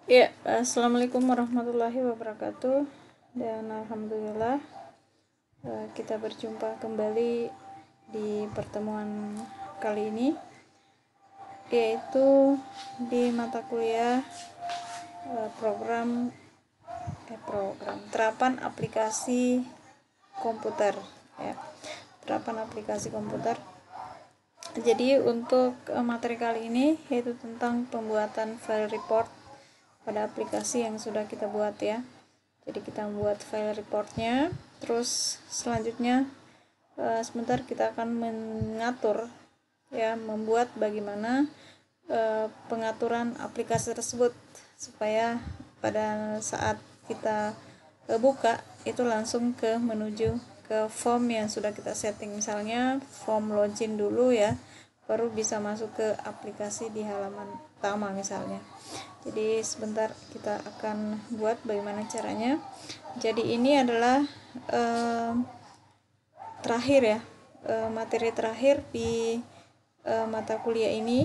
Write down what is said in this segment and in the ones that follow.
Ya, assalamualaikum warahmatullahi wabarakatuh. Dan alhamdulillah kita berjumpa kembali di pertemuan kali ini, yaitu di mata kuliah program terapan aplikasi komputer. Ya, terapan aplikasi komputer. Jadi untuk materi kali ini yaitu tentang pembuatan file report pada aplikasi yang sudah kita buat ya. Jadi kita membuat file reportnya, terus selanjutnya sebentar kita akan mengatur ya, membuat bagaimana pengaturan aplikasi tersebut supaya pada saat kita buka itu langsung menuju ke form yang sudah kita setting, misalnya form login dulu ya, baru bisa masuk ke aplikasi di halaman utama misalnya. Jadi sebentar kita akan buat bagaimana caranya. Jadi ini adalah terakhir ya, materi terakhir di mata kuliah ini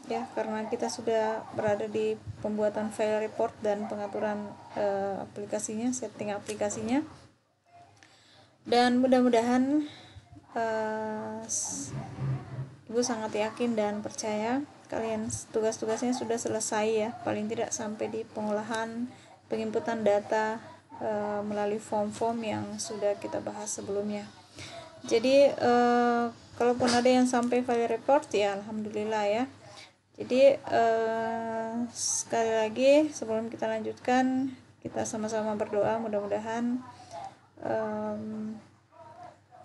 ya, karena kita sudah berada di pembuatan file report dan pengaturan aplikasinya, setting aplikasinya. Dan mudah-mudahan Ibu sangat yakin dan percaya kalian tugas-tugasnya sudah selesai ya, paling tidak sampai di pengolahan penginputan data melalui form-form yang sudah kita bahas sebelumnya. Jadi kalaupun ada yang sampai file report ya alhamdulillah ya. Jadi sekali lagi sebelum kita lanjutkan, kita sama-sama berdoa mudah-mudahan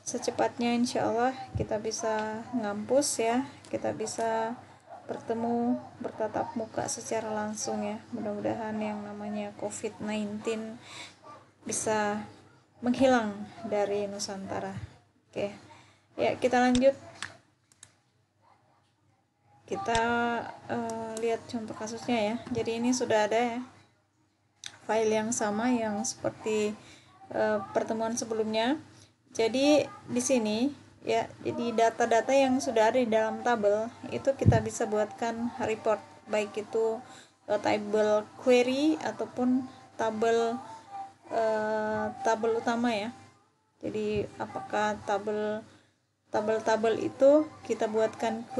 secepatnya insya Allah kita bisa ngampus ya, kita bisa bertemu, bertatap muka secara langsung ya. Mudah-mudahan yang namanya COVID-19 bisa menghilang dari Nusantara. Oke ya, kita lanjut. Kita lihat contoh kasusnya ya. Jadi ini sudah ada ya file yang sama yang seperti pertemuan sebelumnya. Jadi di sini ya, jadi data-data yang sudah ada di dalam tabel itu kita bisa buatkan report, baik itu table query ataupun tabel utama ya. Jadi apakah tabel itu kita buatkan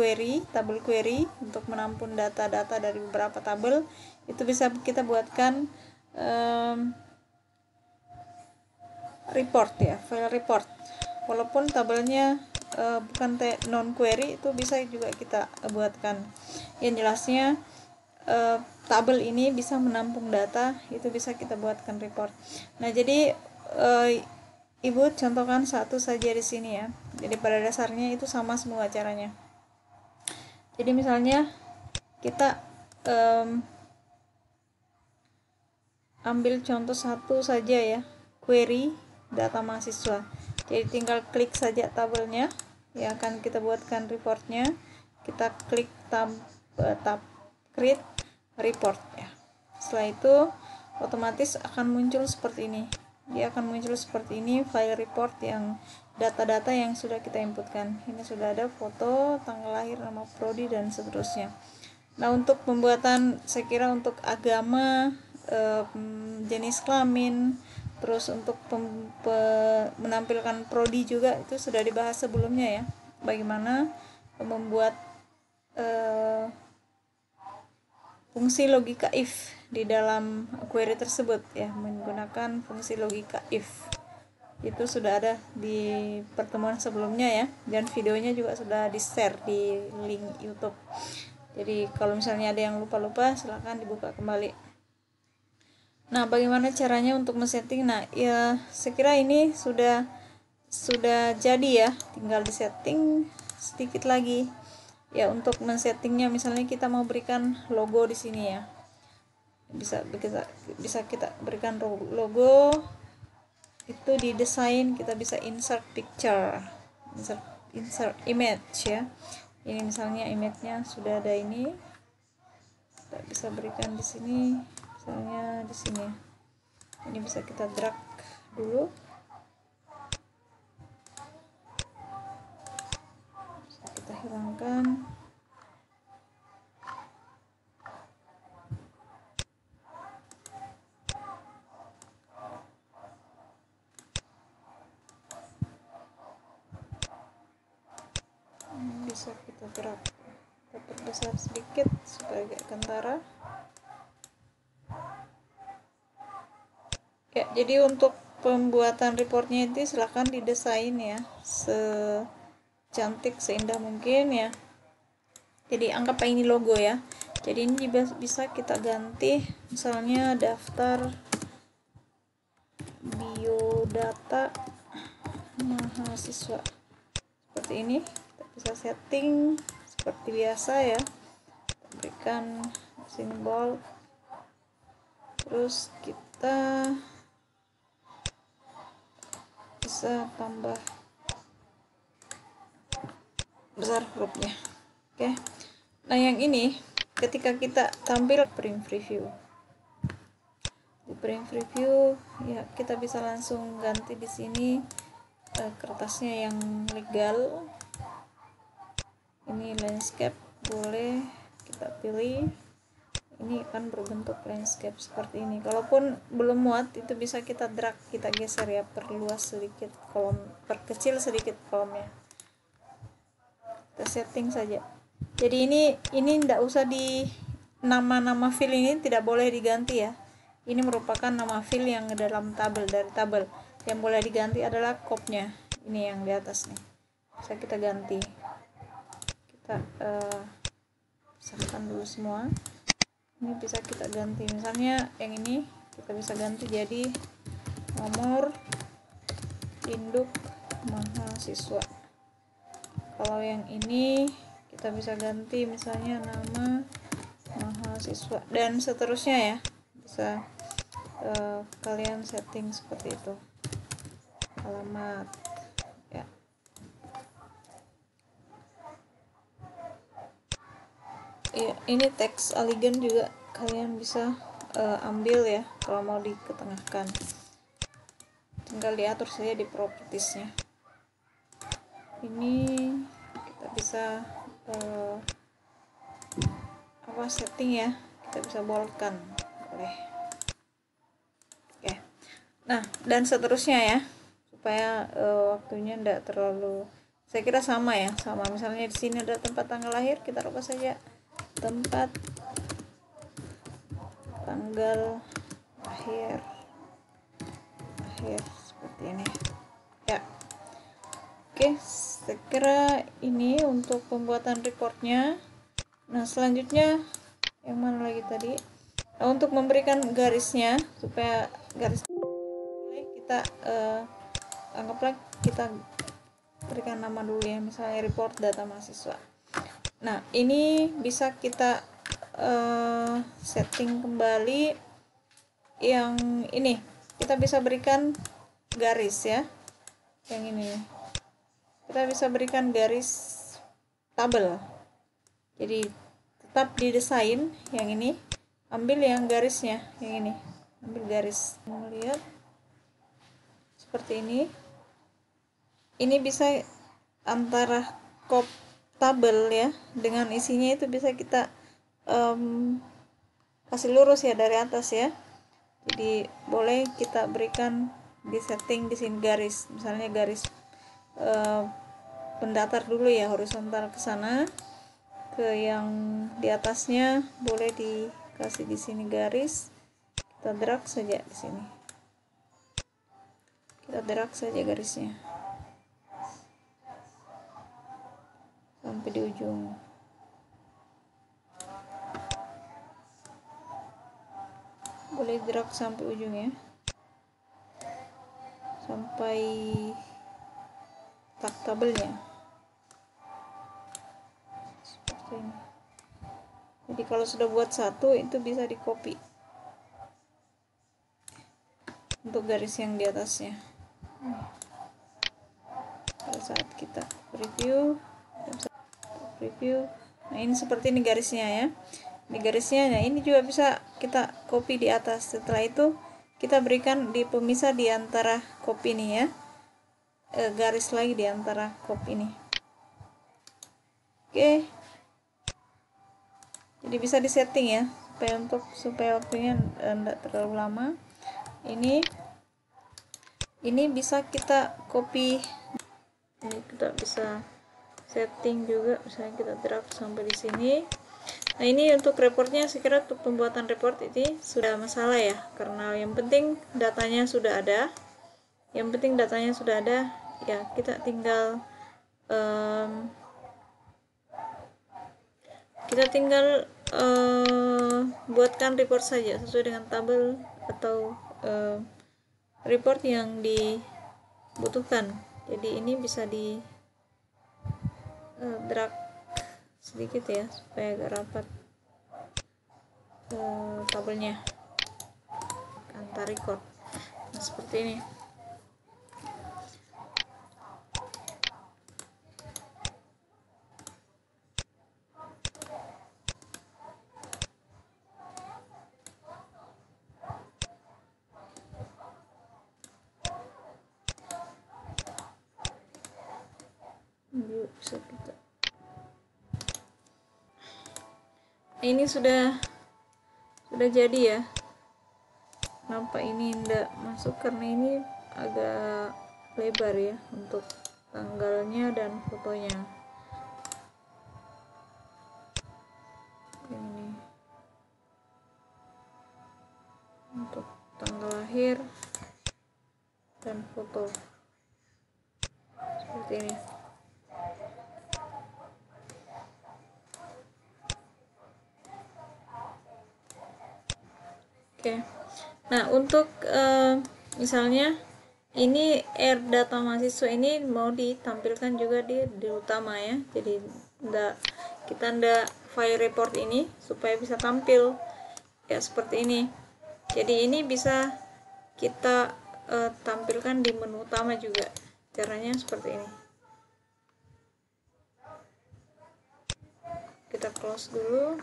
tabel query untuk menampung data-data dari beberapa tabel, itu bisa kita buatkan report ya, file report. Walaupun tabelnya bukan non query, itu bisa juga kita buatkan. Yang jelasnya tabel ini bisa menampung data, itu bisa kita buatkan report. Nah, jadi Ibu contohkan satu saja di sini ya. Jadi pada dasarnya itu sama semua caranya. Jadi misalnya kita ambil contoh satu saja ya, query data mahasiswa. Jadi tinggal klik saja tabelnya, ya akan kita buatkan reportnya. Kita klik tab create report ya. Setelah itu otomatis akan muncul seperti ini. Dia akan muncul seperti ini file report yang data-data yang sudah kita inputkan. Ini sudah ada foto, tanggal lahir, nama prodi dan seterusnya. Nah, untuk pembuatan, saya kira untuk agama, jenis kelamin, terus untuk menampilkan prodi juga itu sudah dibahas sebelumnya ya. Bagaimana membuat fungsi logika if di dalam query tersebut ya, menggunakan fungsi logika if. Itu sudah ada di pertemuan sebelumnya ya, dan videonya juga sudah di-share di link YouTube. Jadi kalau misalnya ada yang lupa-lupa, silahkan dibuka kembali. Nah, bagaimana caranya untuk men-setting? Nah, ya saya kira ini sudah jadi ya, tinggal di-setting sedikit lagi. Ya, untuk men-settingnya misalnya kita mau berikan logo di sini ya. Bisa kita berikan logo, itu di desain kita bisa insert picture, insert image ya. Ini misalnya image-nya sudah ada, ini kita bisa berikan di sini, misalnya di sini. Ini bisa kita drag dulu, bisa kita hilangkan. bisa kita gerak, kita perbesar sedikit supaya agak kentara ya. Jadi untuk pembuatan reportnya itu silahkan didesain ya secantik seindah mungkin ya. Jadi anggap ini logo ya. Jadi ini bisa kita ganti, misalnya daftar biodata mahasiswa seperti ini. Kita bisa setting seperti biasa ya, berikan simbol, terus kita bisa tambah besar hurufnya. Oke. Nah, yang ini ketika kita tampil print preview, di print preview ya kita bisa langsung ganti di sini kertasnya yang legal. Ini landscape, boleh kita pilih. Ini akan berbentuk landscape seperti ini. Kalaupun belum muat, itu bisa kita drag, kita geser ya, perluas sedikit kolom, perkecil sedikit kolomnya. Kita setting saja. Jadi ini tidak usah di nama-nama file ini tidak boleh diganti ya. Ini merupakan nama file yang dalam tabel, dari tabel. Yang boleh diganti adalah kopnya. Ini yang di atas nih. Bisa kita ganti. Kita pisahkan dulu semua. Ini bisa kita ganti, misalnya yang ini kita bisa ganti jadi nomor induk mahasiswa. Kalau yang ini kita bisa ganti misalnya nama mahasiswa dan seterusnya ya. Bisa kalian setting seperti itu. Alamat ya. Ya, ini teks aligen juga kalian bisa ambil ya kalau mau diketengahkan. Tinggal diatur saja di propertiesnya. Ini kita bisa setting ya, kita bisa boldkan, boleh. Oke. Nah, dan seterusnya ya, supaya waktunya tidak terlalu, saya kira sama ya, sama. Misalnya di sini ada tempat tanggal lahir, kita rubah saja tempat tanggal lahir seperti ini ya. Oke, saya kira ini untuk pembuatan reportnya. Nah, selanjutnya yang mana lagi tadi? Nah, untuk memberikan garisnya, supaya garis kita anggaplah kita berikan nama dulu ya, misalnya report data mahasiswa. Nah, ini bisa kita setting kembali. Yang ini kita bisa berikan garis ya, yang ini kita bisa berikan garis tabel. Jadi tetap didesain yang ini, ambil yang garisnya yang ini, ambil garis, lihat seperti ini. Ini bisa antara kop tabel ya dengan isinya itu bisa kita kasih lurus ya dari atas ya. Jadi boleh kita berikan di setting di sini garis, misalnya garis pendatar dulu ya, horizontal ke sana, ke yang di atasnya boleh dikasih di sini garis. Kita drag saja di sini, kita drag saja garisnya sampai di ujung. Boleh drag sampai ujung ya, sampai tak tabelnya seperti ini. Jadi kalau sudah buat satu, itu bisa di copy untuk garis yang di atasnya. Pada saat kita preview, nah ini seperti ini garisnya ya. Ini garisnya, nah ini juga bisa kita copy di atas. Setelah itu kita berikan di pemisah di antara copy ini ya, garis lagi di antara copy ini. Oke, jadi bisa disetting ya supaya waktunya tidak terlalu lama. Ini bisa kita copy, ini kita bisa setting juga, misalnya kita drag sampai di sini. Nah, ini untuk reportnya, saya kira untuk pembuatan report ini sudah masalah ya, karena yang penting datanya sudah ada. Ya, kita tinggal buatkan report saja sesuai dengan tabel atau report yang dibutuhkan. Jadi ini bisa di drag sedikit ya, supaya agak rapat tabelnya antar record. Nah, seperti ini. Bisa kita. Ini sudah jadi ya. Kenapa ini tidak masuk? Karena ini agak lebar ya untuk tanggalnya dan fotonya. Ini untuk tanggal lahir dan foto seperti ini. Oke. Nah, untuk misalnya ini data mahasiswa ini mau ditampilkan juga di utama ya. Jadi kita ndak file report ini supaya bisa tampil ya seperti ini. Jadi ini bisa kita tampilkan di menu utama juga. Caranya seperti ini. Kita close dulu.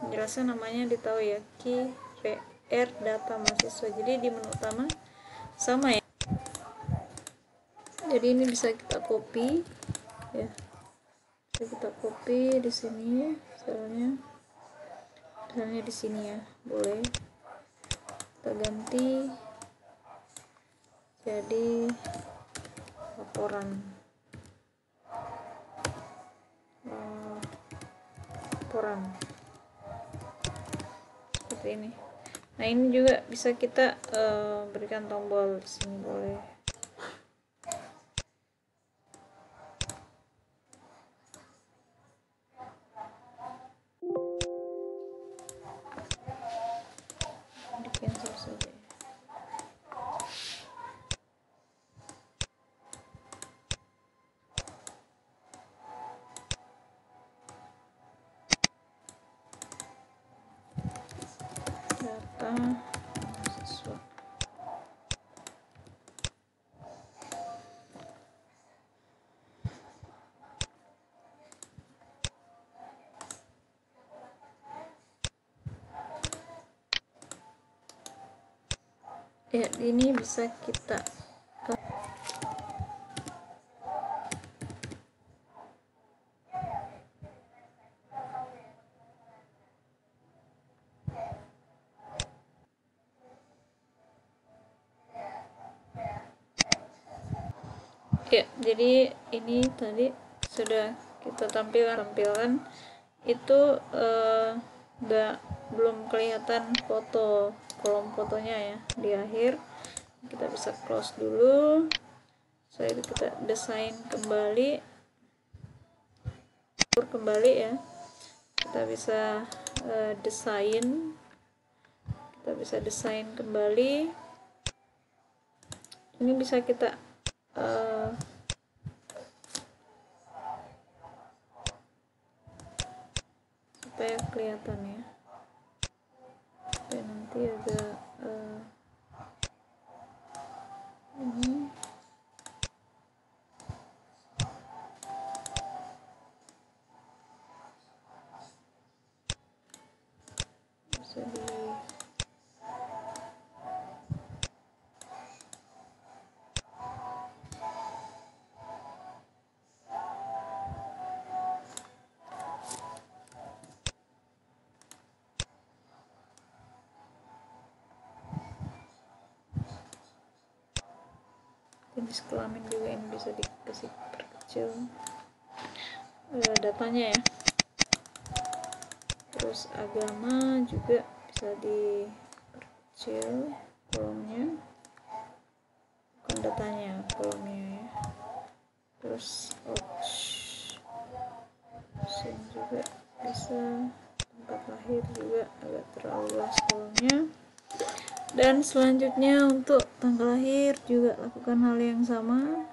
Penjelasan namanya ditahu ya, key data mahasiswa. Jadi di menu utama sama ya. Jadi ini bisa kita copy ya. Kita copy di sini, misalnya di sini ya, boleh kita ganti jadi laporan seperti ini. Nah, ini juga bisa kita berikan tombol di sini, boleh. Di cancel saja. Data mahasiswa. Ya, ini bisa kita ya. Jadi ini tadi sudah kita tampilkan itu belum kelihatan foto, kolom fotonya ya di akhir. Kita bisa close dulu. Kita desain kembali ya. Kita bisa desain kembali. Ini bisa kita supaya kelihatan ya, supaya nanti agak ini bisa jenis kelamin juga ini bisa dikasih perkecil. datanya ya. Terus agama juga bisa diperkecil kolomnya, bukan datanya, kolomnya ya. Terus option juga bisa, tempat lahir juga agak terlalu luas kolomnya. Dan selanjutnya untuk tanggal lahir juga lakukan hal yang sama.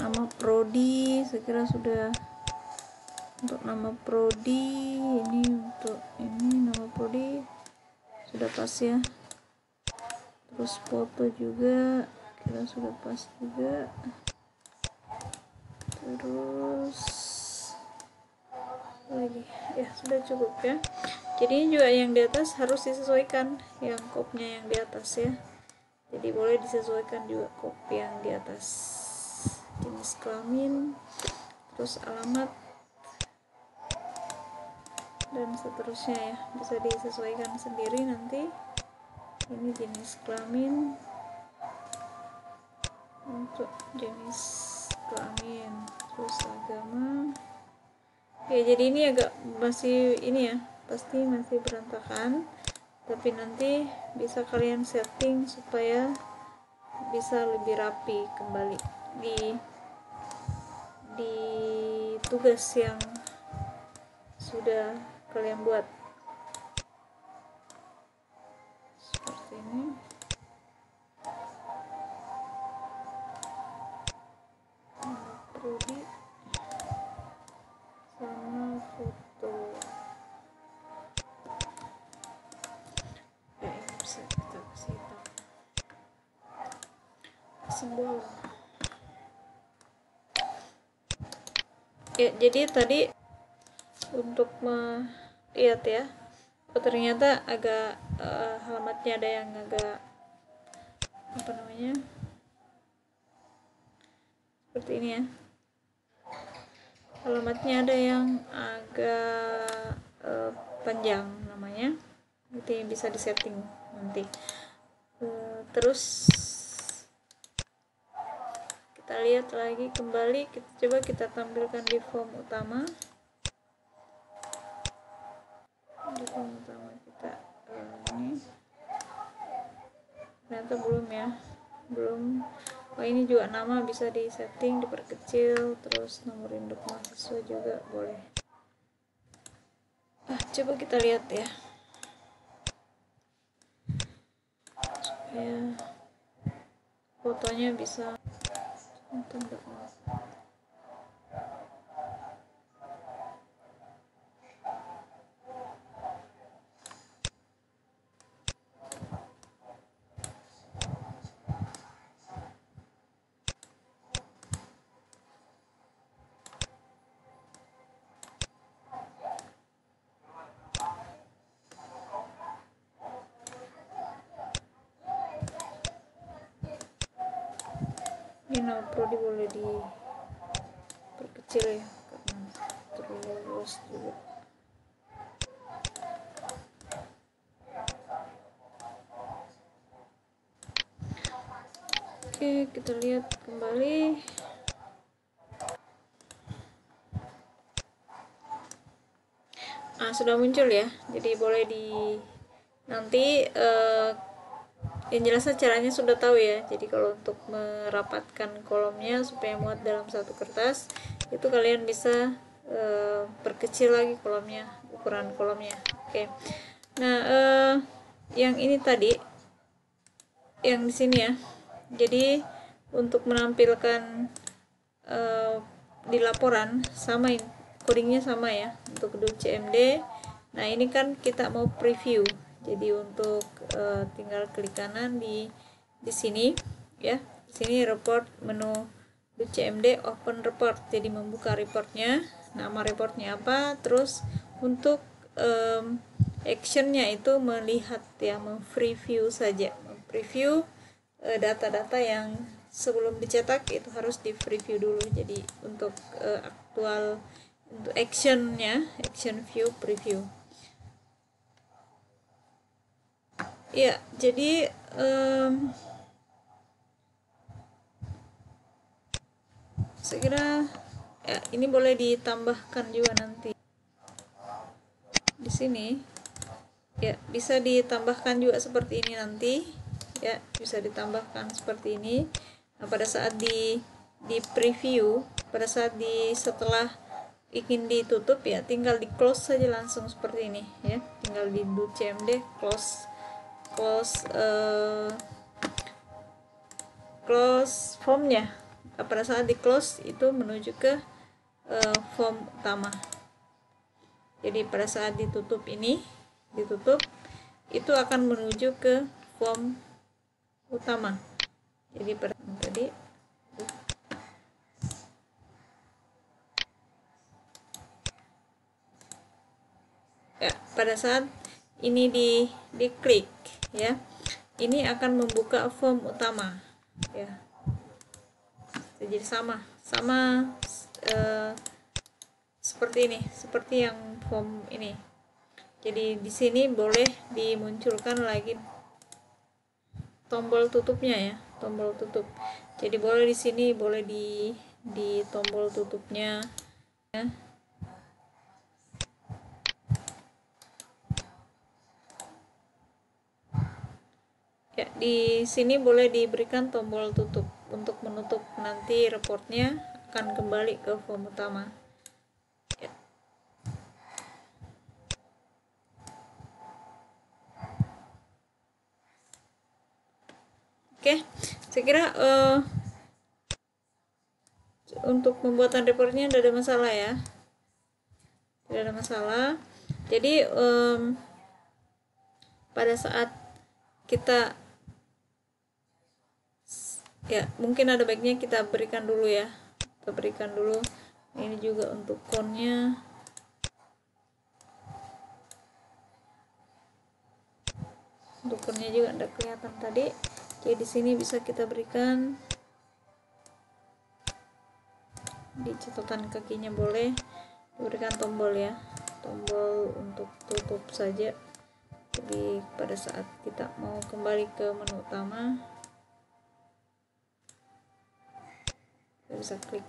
Nama prodi saya kira sudah. Untuk nama prodi ini, untuk ini nama prodi sudah pas ya. Terus foto juga kira sudah pas juga. Terus lagi ya, sudah cukup ya. Jadi juga yang di atas harus disesuaikan, yang kopnya yang di atas ya. Jadi boleh disesuaikan juga kop yang di atas. Jenis kelamin, terus alamat, dan seterusnya ya, bisa disesuaikan sendiri nanti. Ini jenis kelamin, untuk jenis kelamin, terus agama ya. Jadi ini agak masih ini ya, pasti masih berantakan, tapi nanti bisa kalian setting supaya bisa lebih rapi kembali di tugas yang sudah kalian buat. Seperti ini. Prodi sama foto. Ya, ini bisa kita kasih simbol. Ya, jadi tadi untuk melihat ya, oh ternyata agak alamatnya ada yang agak apa namanya, seperti ini ya. Alamatnya ada yang agak panjang namanya, itu yang bisa disetting nanti. Terus kita lihat lagi kembali, kita coba kita tampilkan di form utama. Di form utama kita ini ternyata belum ya, belum. Oh, ini juga nama bisa disetting, diperkecil, terus nomor induk mahasiswa juga boleh. Coba kita lihat ya, supaya fotonya bisa enggak. Ini nama prodi boleh diperkecil ya, karena terlalu luas juga. Oke, kita lihat kembali. Sudah muncul ya, jadi boleh nanti yang jelasnya caranya sudah tahu ya. Jadi kalau untuk merapatkan kolomnya supaya muat dalam satu kertas, itu kalian bisa perkecil lagi kolomnya, ukuran kolomnya. Oke. Nah, yang ini tadi, yang di sini ya. Jadi untuk menampilkan di laporan sama, codingnya sama ya untuk .cmd. Nah, ini kan kita mau preview. Jadi untuk tinggal klik kanan di sini ya. Di sini report, menu .cmd, open report. Jadi membuka reportnya. Nama reportnya apa? Terus untuk actionnya itu melihat ya, preview saja. Preview data-data yang sebelum dicetak itu harus di preview dulu. Jadi untuk aktual, untuk actionnya, action view, preview. Ya, jadi saya kira ya, ini boleh ditambahkan juga nanti di sini ya, bisa ditambahkan juga seperti ini nanti ya, bisa ditambahkan seperti ini. Nah, pada saat di preview, pada saat setelah ingin ditutup ya, tinggal di close saja langsung seperti ini ya, tinggal di do cmd close formnya. Pada saat di close itu menuju ke form utama. Jadi pada saat ditutup itu akan menuju ke form utama. Jadi pada saat ini diklik ya, ini akan membuka form utama ya. Jadi sama seperti ini, seperti yang form ini. Jadi di sini boleh dimunculkan lagi tombol tutupnya ya, tombol tutup. Jadi boleh di sini, boleh di tombol tutupnya ya. Ya, di sini boleh diberikan tombol tutup untuk menutup, nanti reportnya akan kembali ke form utama. Ya. Oke, saya kira untuk pembuatan reportnya tidak ada masalah ya, tidak ada masalah. Jadi pada saat kita ya, mungkin ada baiknya kita berikan dulu ya, kita berikan dulu ini juga untuk konnya. Untuk konnya juga tidak kelihatan tadi. Jadi di sini bisa kita berikan di catatan kakinya, boleh diberikan tombol ya, tombol untuk tutup saja. Jadi pada saat kita mau kembali ke menu utama, kita bisa klik.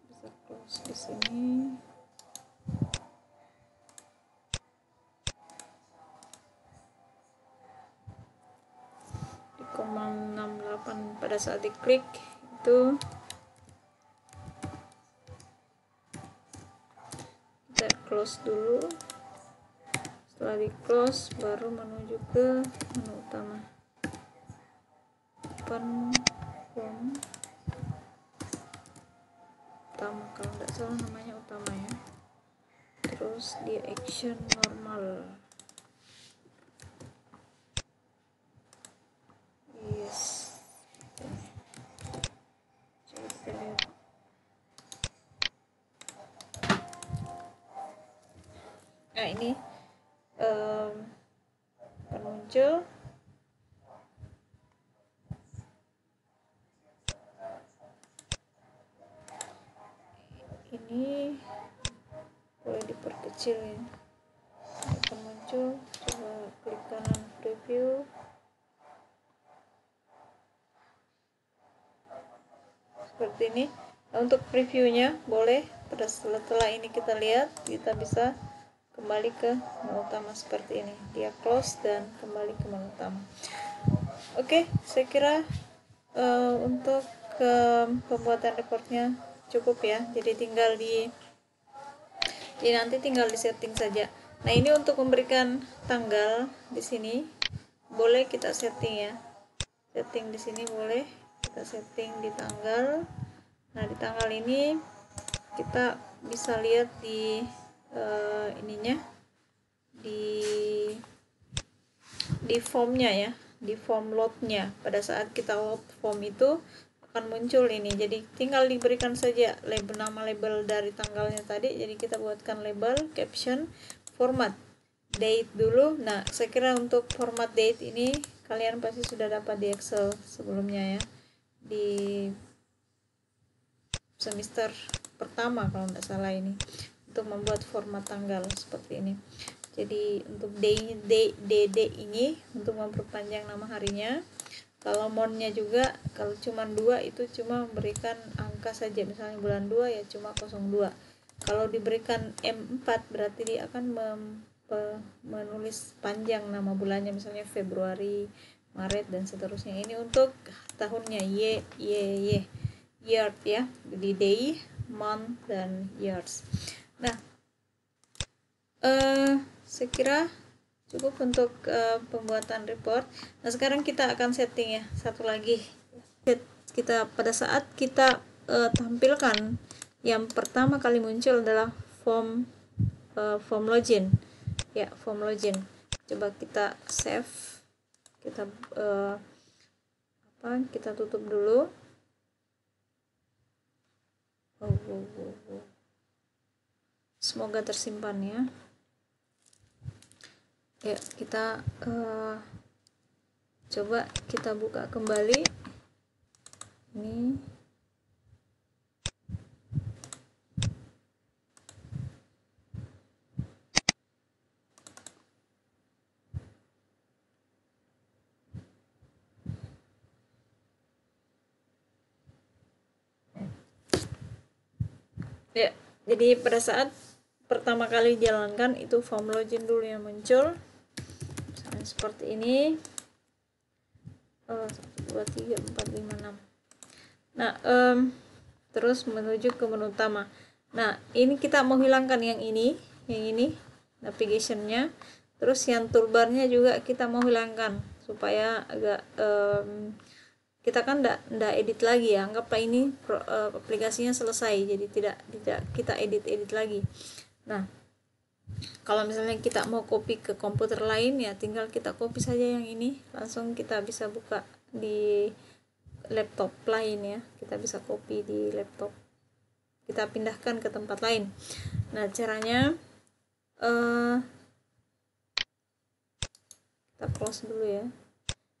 Bisa close di sini. Di 0,68 pada saat diklik itu kita close dulu. Setelah di close baru menuju ke menu utama. Open form utama, kalau tidak salah namanya utama ya. Terus di action normal. Yes. Coba kita lihat. Nah ini muncul. Ini boleh diperkecil ya, akan muncul. Coba klik kanan preview. Seperti ini. Nah, untuk previewnya boleh setelah ini kita lihat, kita bisa kembali ke menu utama seperti ini. Dia close dan kembali ke menu utama. Oke, saya kira untuk pembuatan reportnya cukup ya. Jadi tinggal nanti tinggal di setting saja. Nah, ini untuk memberikan tanggal di sini boleh kita setting ya. Setting di sini boleh kita setting di tanggal. Nah, di tanggal ini kita bisa lihat di ininya di formnya ya, di form loadnya. Pada saat kita load form itu akan muncul ini. Jadi tinggal diberikan saja nama label dari tanggalnya tadi. Jadi kita buatkan label, caption, format, date dulu. Nah, saya kira untuk format date ini kalian pasti sudah dapat di Excel sebelumnya ya, di semester pertama kalau tidak salah ini. untuk membuat format tanggal seperti ini. Jadi untuk DD ini untuk memperpanjang nama harinya. Kalau monthnya juga, kalau cuma 2 itu cuma memberikan angka saja, misalnya bulan 2 ya cuma 02. Kalau diberikan M4 berarti dia akan menulis panjang nama bulannya, misalnya Februari, Maret dan seterusnya. Ini untuk tahunnya year ya, jadi day, month dan years. Nah, saya kira cukup untuk pembuatan report. Nah, sekarang kita akan setting ya, satu lagi. Kita pada saat kita tampilkan yang pertama kali muncul adalah form login. Ya, form login. Coba kita save. Kita kita tutup dulu. Semoga tersimpan ya. Ya, kita coba kita buka kembali ini. Ya, jadi pada saat pertama kali dijalankan itu form login dulu yang muncul. Seperti ini. 1, 2, 3, 4, 5, 6. Nah, terus menuju ke menu utama. Nah, ini kita mau hilangkan yang ini navigationnya. Terus yang toolbarnya juga kita mau hilangkan supaya agak kita kan ndak edit lagi ya. Anggaplah ini aplikasinya selesai, jadi tidak kita edit lagi. Nah, kalau misalnya kita mau copy ke komputer lain ya tinggal kita copy saja yang ini, langsung kita bisa buka di laptop lain ya, kita bisa copy di laptop, kita pindahkan ke tempat lain. Nah, caranya kita close dulu ya.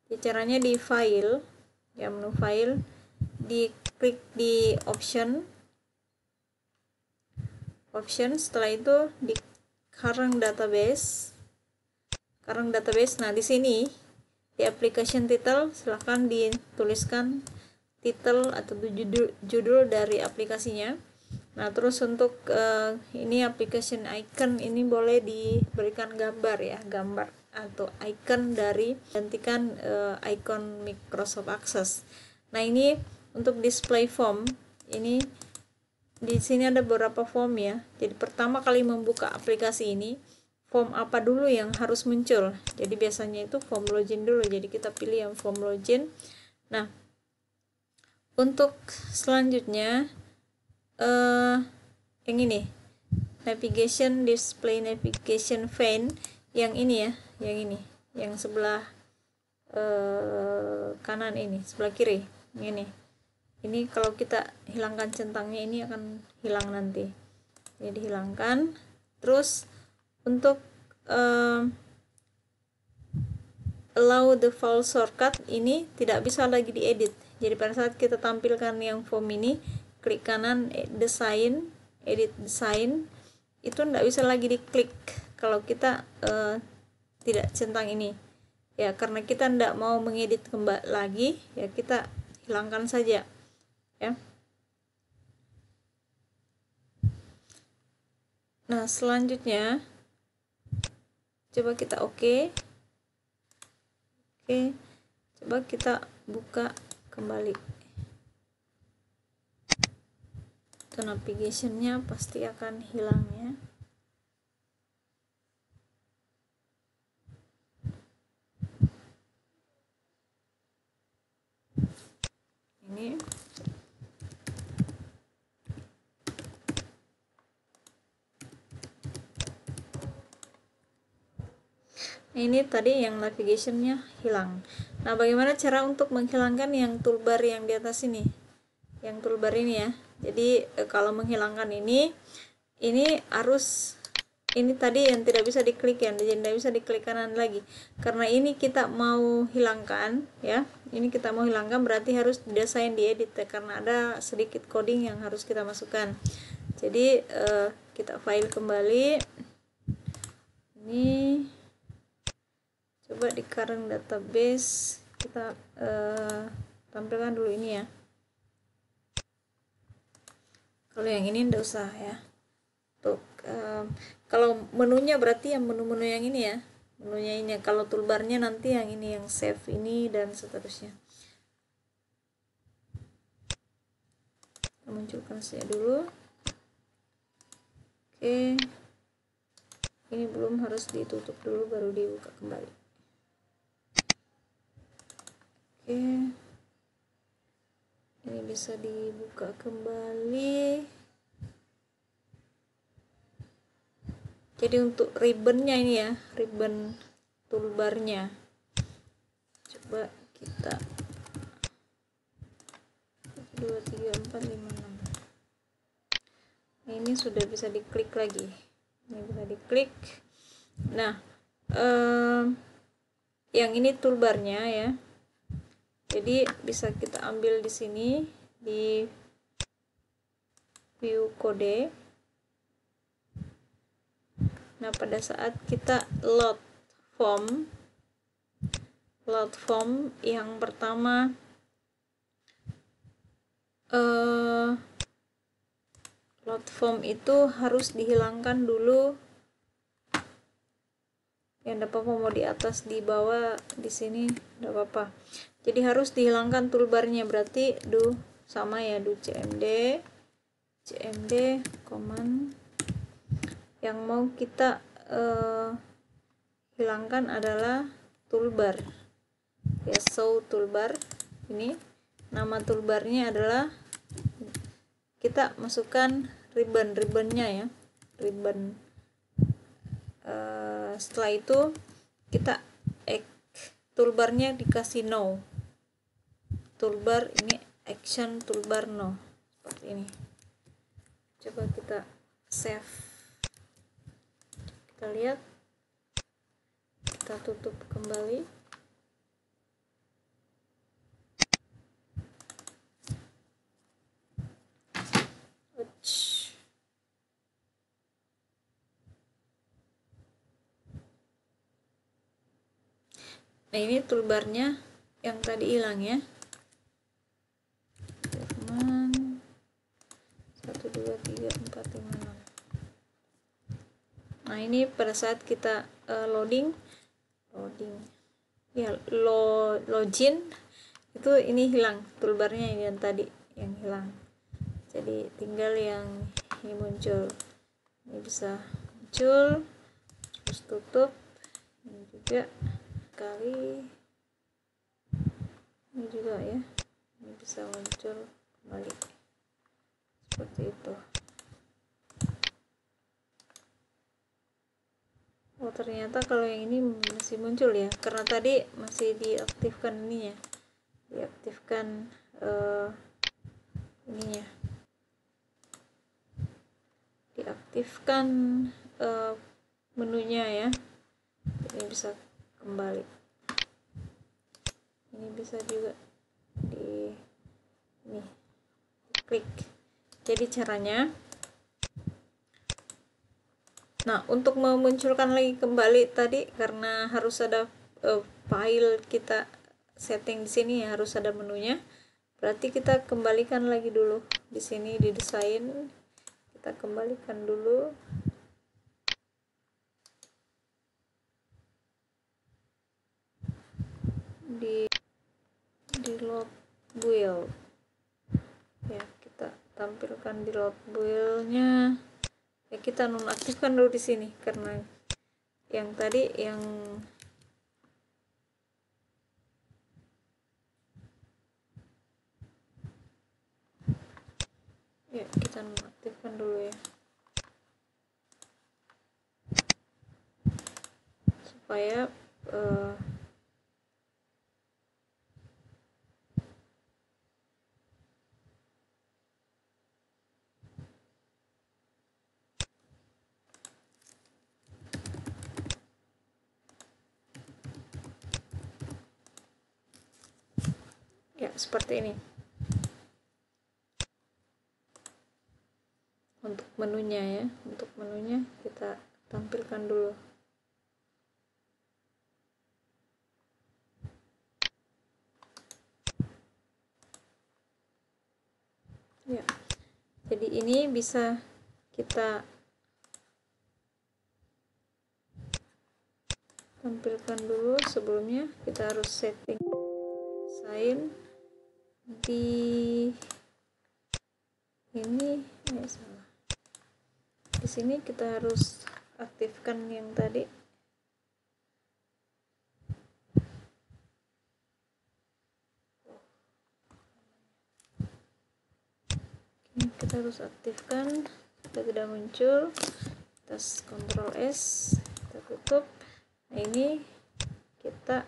Jadi caranya di file ya, menu file, diklik di option, setelah itu di current database. Nah, di sini di application title silahkan dituliskan title atau judul dari aplikasinya. Nah, terus untuk ini application icon ini boleh diberikan gambar ya, gambar atau icon dari, gantikan icon Microsoft Access. Nah, ini untuk display form, ini di sini ada beberapa form ya. Jadi pertama kali membuka aplikasi ini, form apa dulu yang harus muncul? Jadi biasanya itu form login dulu. Jadi kita pilih yang form login. Nah, untuk selanjutnya yang ini navigation display navigation pane, yang ini ya, yang sebelah kanan ini, sebelah kiri ini kalau kita hilangkan centangnya ini akan hilang nanti, jadi hilangkan. Terus untuk allow the file shortcut ini tidak bisa lagi diedit. Jadi pada saat kita tampilkan yang form ini, klik kanan design, edit design, itu tidak bisa lagi diklik kalau kita tidak centang ini ya, karena kita tidak mau mengedit kembali lagi ya, kita hilangkan saja ya. Nah, selanjutnya coba kita oke, coba kita buka kembali. Itu navigationnya pasti akan hilang ya. Ini tadi yang navigationnya hilang. Nah, bagaimana cara untuk menghilangkan yang toolbar yang di atas ini, yang toolbar ini ya? Jadi kalau menghilangkan ini harus, ini tadi yang tidak bisa diklik ya, jadi tidak bisa diklik kanan lagi, karena ini kita mau hilangkan ya, ini kita mau hilangkan berarti harus desain diedit ya, karena ada sedikit coding yang harus kita masukkan. Jadi kita file kembali. Ini coba di current database kita tampilkan dulu ini ya. Kalau yang ini enggak usah ya. Untuk kalau menunya berarti yang menu-menu yang ini ya, menunya ini. Kalau toolbarnya nanti yang ini, yang save ini dan seterusnya. Kita munculkan saja dulu. Oke, ini belum, harus ditutup dulu baru dibuka kembali. Oke, ini bisa dibuka kembali. Jadi untuk ribbonnya ini ya, ribbon toolbarnya, coba kita 2, 3, 4, 5, 6. Ini sudah bisa diklik lagi, ini bisa diklik. Nah, yang ini toolbarnya ya, jadi bisa kita ambil di sini di view kode. Nah, pada saat kita load form yang pertama load form itu harus dihilangkan dulu. Yang enggak apa-apa mau di atas, di bawah, di sini enggak apa-apa. Jadi harus dihilangkan toolbarnya, berarti do sama ya, do cmd command. Yang mau kita hilangkan adalah toolbar ya, show toolbar. Ini nama toolbarnya adalah, kita masukkan ribbonnya ya, ribbon. Setelah itu kita toolbarnya dikasih no, toolbar ini action toolbar no, seperti ini. Coba kita save, kita lihat, kita tutup kembali. Nah, ini toolbarnya yang tadi hilang ya. 1, 2, 3, 4, 5, 6. Nah, ini pada saat kita loading ya, login itu ini hilang toolbarnya, ini yang tadi yang hilang. Jadi tinggal yang ini muncul. Ini bisa muncul, terus tutup. Ini juga kali, ini juga ya, ini bisa muncul kembali seperti itu. Oh, ternyata kalau yang ini masih muncul ya, karena tadi masih diaktifkan ininya, diaktifkan ininya, diaktifkan menunya ya. Ini bisa kembali, ini bisa juga di ini klik. Jadi caranya, nah untuk memunculkan lagi kembali tadi, karena harus ada file kita setting di sini ya, harus ada menunya, berarti kita kembalikan lagi dulu di sini di desain, kita kembalikan dulu. Di load build ya, kita tampilkan di load build-nya ya, kita nonaktifkan dulu di sini karena yang tadi yang ya, kita nonaktifkan dulu ya, supaya ya seperti ini. Untuk menunya ya. Untuk menunya kita tampilkan dulu. Ya, jadi ini bisa kita tampilkan dulu. Sebelumnya kita harus setting sign di ini, salah. Di sini kita harus aktifkan yang tadi. Ini kita harus aktifkan. Jika tidak muncul, kita Ctrl S, kita tutup. Nah, ini kita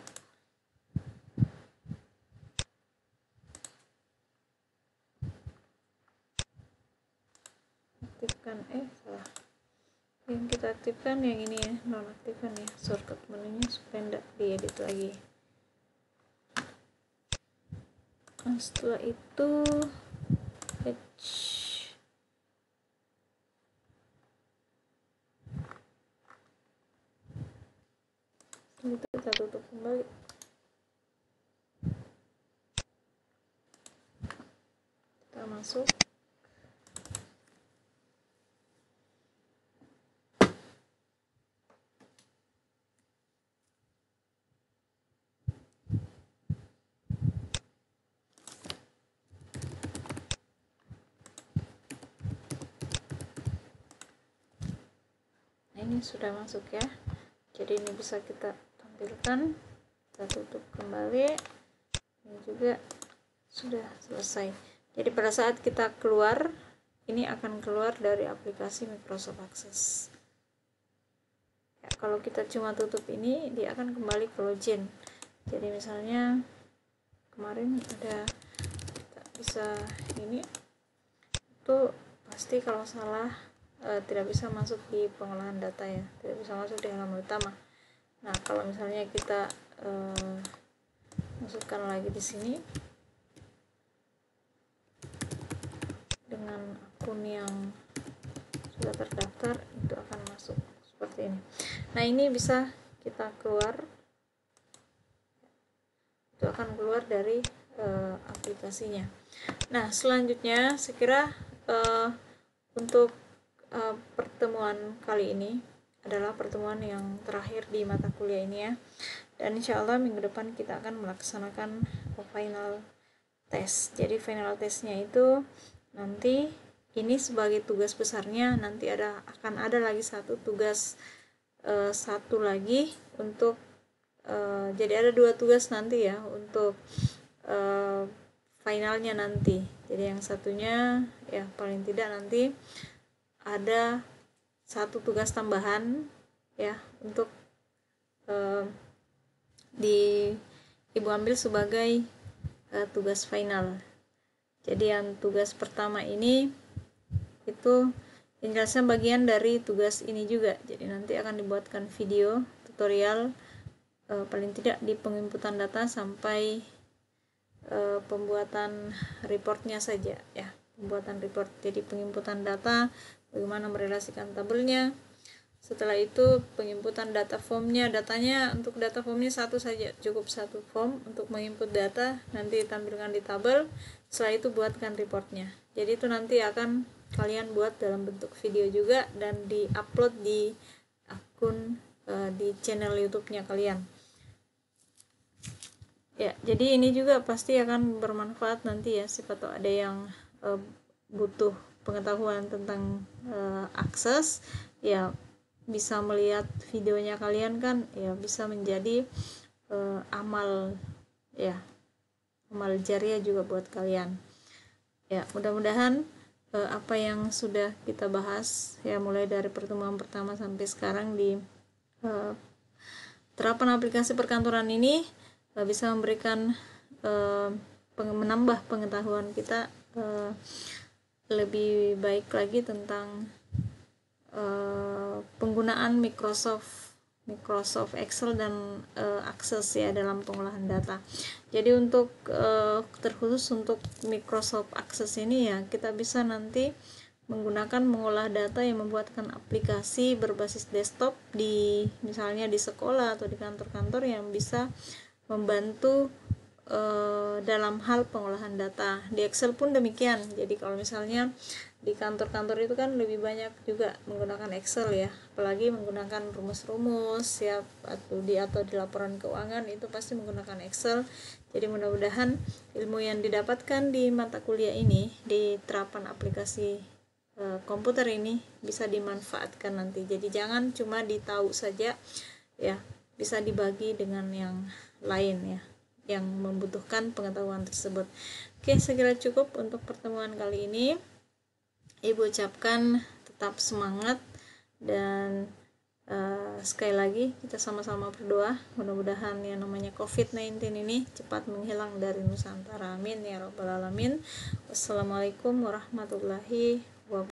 aktifkan, salah. Yang kita aktifkan yang ini ya, nonaktifkan ya, shortcut menunya supaya tidak diedit lagi. Nah, setelah itu kita tutup kembali. Kita masuk. Nah, ini sudah masuk ya. Jadi ini bisa kita tampilkan. Kita tutup kembali. Ini juga sudah selesai. Jadi pada saat kita keluar, ini akan keluar dari aplikasi Microsoft Access. Ya, kalau kita cuma tutup ini, dia akan kembali ke login. Jadi misalnya kemarin ada, kita bisa ini, itu pasti kalau salah tidak bisa masuk di pengolahan data ya, tidak bisa masuk di halaman utama. Nah, kalau misalnya kita masukkan lagi di sini dengan akun yang sudah terdaftar, itu akan masuk seperti ini. Nah, ini bisa kita keluar, itu akan keluar dari aplikasinya. Nah, selanjutnya saya kira untuk pertemuan kali ini adalah pertemuan yang terakhir di mata kuliah ini ya. Dan insya Allah minggu depan kita akan melaksanakan final test. Jadi final testnya itu nanti ini sebagai tugas besarnya, nanti akan ada lagi satu tugas satu lagi untuk jadi ada 2 tugas nanti ya untuk finalnya nanti. Jadi yang satunya ya paling tidak nanti ada satu tugas tambahan ya untuk Ibu ambil sebagai tugas final. Jadi yang tugas pertama ini itu penjelasan bagian dari tugas ini juga. Jadi nanti akan dibuatkan video tutorial paling tidak di penginputan data sampai pembuatan reportnya saja ya, pembuatan report. Jadi penginputan data, bagaimana merelasikan tabelnya. Setelah itu penginputan data formnya, datanya untuk data formnya satu saja, cukup satu form untuk menginput data, nanti tampilkan di tabel. Setelah itu buatkan reportnya. Jadi itu nanti akan kalian buat dalam bentuk video juga dan di-upload di akun di channel YouTube-nya kalian. Ya, jadi ini juga pasti akan bermanfaat nanti ya, siapa tahu ada yang butuh pengetahuan tentang akses ya, bisa melihat videonya kalian kan ya, bisa menjadi amal ya, amal jariah juga buat kalian ya. Mudah-mudahan apa yang sudah kita bahas ya, mulai dari pertemuan pertama sampai sekarang di terapan aplikasi perkantoran ini bisa memberikan menambah pengetahuan kita lebih baik lagi tentang penggunaan Microsoft Excel dan Access ya dalam pengolahan data. Jadi untuk terkhusus untuk Microsoft Access ini ya, kita bisa nanti menggunakan mengolah data yang membuatkan aplikasi berbasis desktop misalnya di sekolah atau di kantor-kantor yang bisa membantu dalam hal pengolahan data. Di Excel pun demikian. Jadi kalau misalnya di kantor-kantor itu kan lebih banyak juga menggunakan Excel ya, apalagi menggunakan rumus-rumus ya, atau di laporan keuangan itu pasti menggunakan Excel. Jadi mudah-mudahan ilmu yang didapatkan di mata kuliah ini, di terapan aplikasi komputer ini bisa dimanfaatkan nanti. Jadi jangan cuma ditahu saja ya, bisa dibagi dengan yang lain ya, yang membutuhkan pengetahuan tersebut. Oke, segera cukup untuk pertemuan kali ini. Ibu ucapkan tetap semangat dan sekali lagi kita sama-sama berdoa mudah-mudahan yang namanya COVID-19 ini cepat menghilang dari Nusantara. Amin ya rabbal alamin. Wassalamualaikum warahmatullahi wabarakatuh.